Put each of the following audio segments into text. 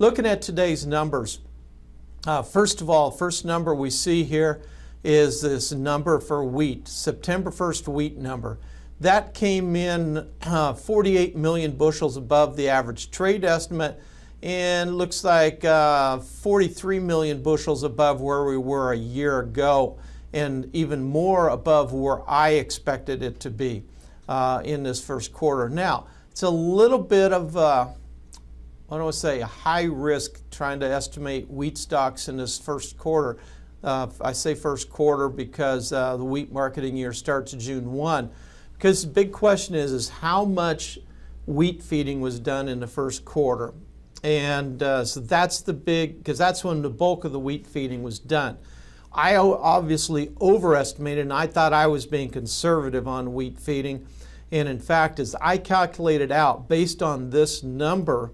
looking at today's numbers, first of all, first number we see here is this number for wheat, September 1st wheat number. That came in 48 million bushels above the average trade estimate, and looks like 43 million bushels above where we were a year ago, and even more above where I expected it to be in this first quarter. Now, it's a little bit of, I don't want to say a high risk trying to estimate wheat stocks in this first quarter. I say first quarter because the wheat marketing year starts June 1. Because the big question is how much wheat feeding was done in the first quarter. And so that's the big, because that's when the bulk of the wheat feeding was done. I obviously overestimated, and I thought I was being conservative on wheat feeding. And in fact, as I calculated out, based on this number,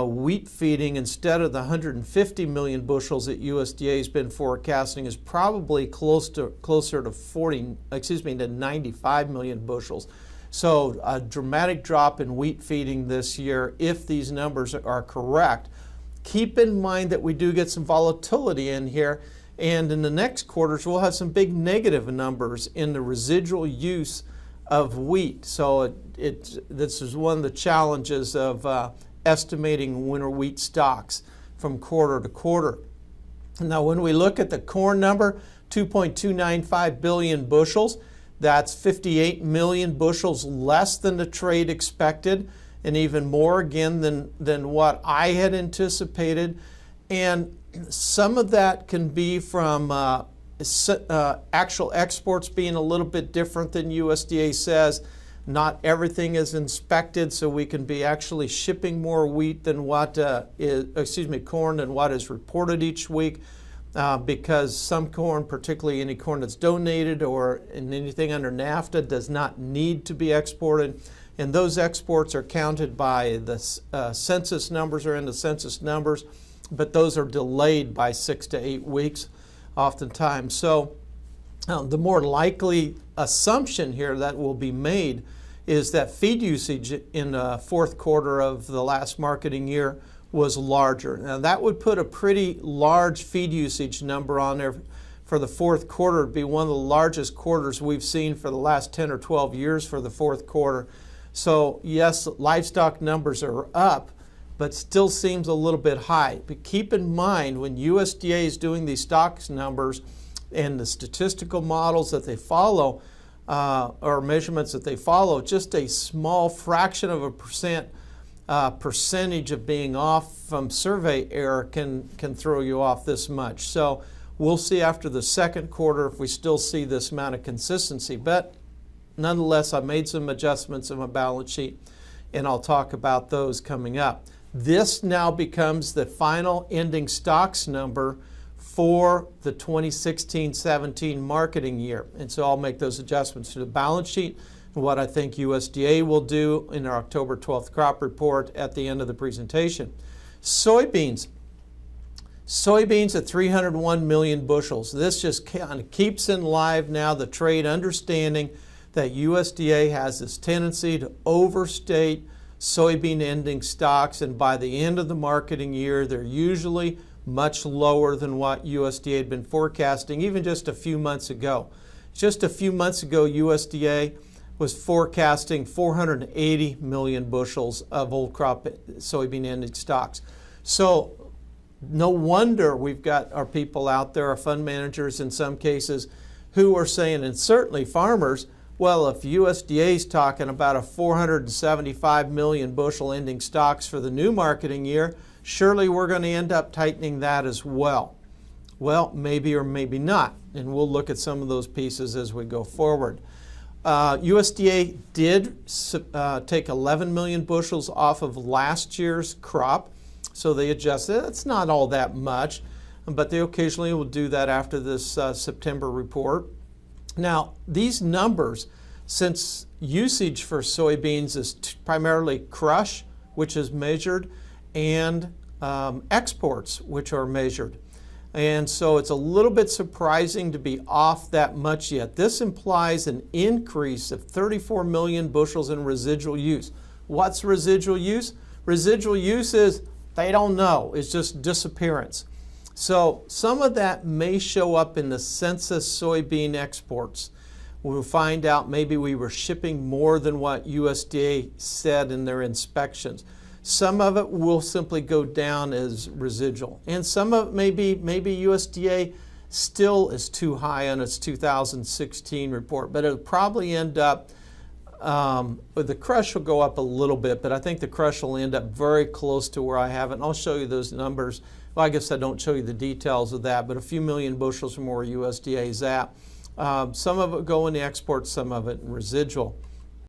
wheat feeding, instead of the 150 million bushels that USDA has been forecasting, is probably closer to 95 million bushels. So a dramatic drop in wheat feeding this year if these numbers are correct. Keep in mind that we do get some volatility in here, and in the next quarters we'll have some big negative numbers in the residual use of wheat. So this is one of the challenges of estimating winter wheat stocks from quarter to quarter. Now, when we look at the corn number, 2.295 billion bushels, that's 58 million bushels less than the trade expected, and even more again than what I had anticipated. And some of that can be from actual exports being a little bit different than USDA says. Not everything is inspected, so we can be actually shipping more wheat than what corn than what is reported each week, because some corn, particularly any corn that's donated or in anything under NAFTA, does not need to be exported, and those exports are counted by the census numbers, or in the census numbers, but those are delayed by 6 to 8 weeks oftentimes. So the more likely assumption here that will be made is that feed usage in the fourth quarter of the last marketing year was larger. Now that would put a pretty large feed usage number on there for the fourth quarter. It'd be one of the largest quarters we've seen for the last 10 or 12 years for the fourth quarter. So yes, livestock numbers are up, but still seems a little bit high. But keep in mind, when USDA is doing these stocks numbers and the statistical models that they follow, or measurements that they follow, just a small fraction of a percentage of being off from survey error can throw you off this much. So we'll see after the second quarter if we still see this amount of consistency. But nonetheless, I made some adjustments in my balance sheet, and I'll talk about those coming up. This now becomes the final ending stocks number for the 2016-17 marketing year. And so I'll make those adjustments to the balance sheet and what I think USDA will do in our October 12th crop report at the end of the presentation. Soybeans. Soybeans at 301 million bushels. This just kind of keeps in live now the trade understanding that USDA has this tendency to overstate soybean ending stocks, and by the end of the marketing year they're usually much lower than what USDA had been forecasting even just a few months ago. Just a few months ago, USDA was forecasting 480 million bushels of old crop soybean ending stocks. So no wonder we've got our people out there, our fund managers in some cases, who are saying, and certainly farmers, well, if USDA is talking about a 475 million bushel ending stocks for the new marketing year, surely we're going to end up tightening that as well. Well, maybe or maybe not, and we'll look at some of those pieces as we go forward. USDA did take 11 million bushels off of last year's crop, so they adjusted. It's not all that much, but they occasionally will do that after this September report. Now, these numbers, since usage for soybeans is primarily crush, which is measured, and exports, which are measured. And so it's a little bit surprising to be off that much yet. This implies an increase of 34 million bushels in residual use. What's residual use? Residual use is They don't know. It's just disappearance. So some of that may show up in the census soybean exports. We'll find out maybe we were shipping more than what USDA said in their inspections. Some of it will simply go down as residual. And some of it maybe USDA still is too high on its 2016 report, but it'll probably end up, the crush will go up a little bit, but I think the crush will end up very close to where I have it. And I'll show you those numbers. Well, I guess I don't show you the details of that, but a few million bushels from where USDA is at. Some of it go in the exports, some of it in residual.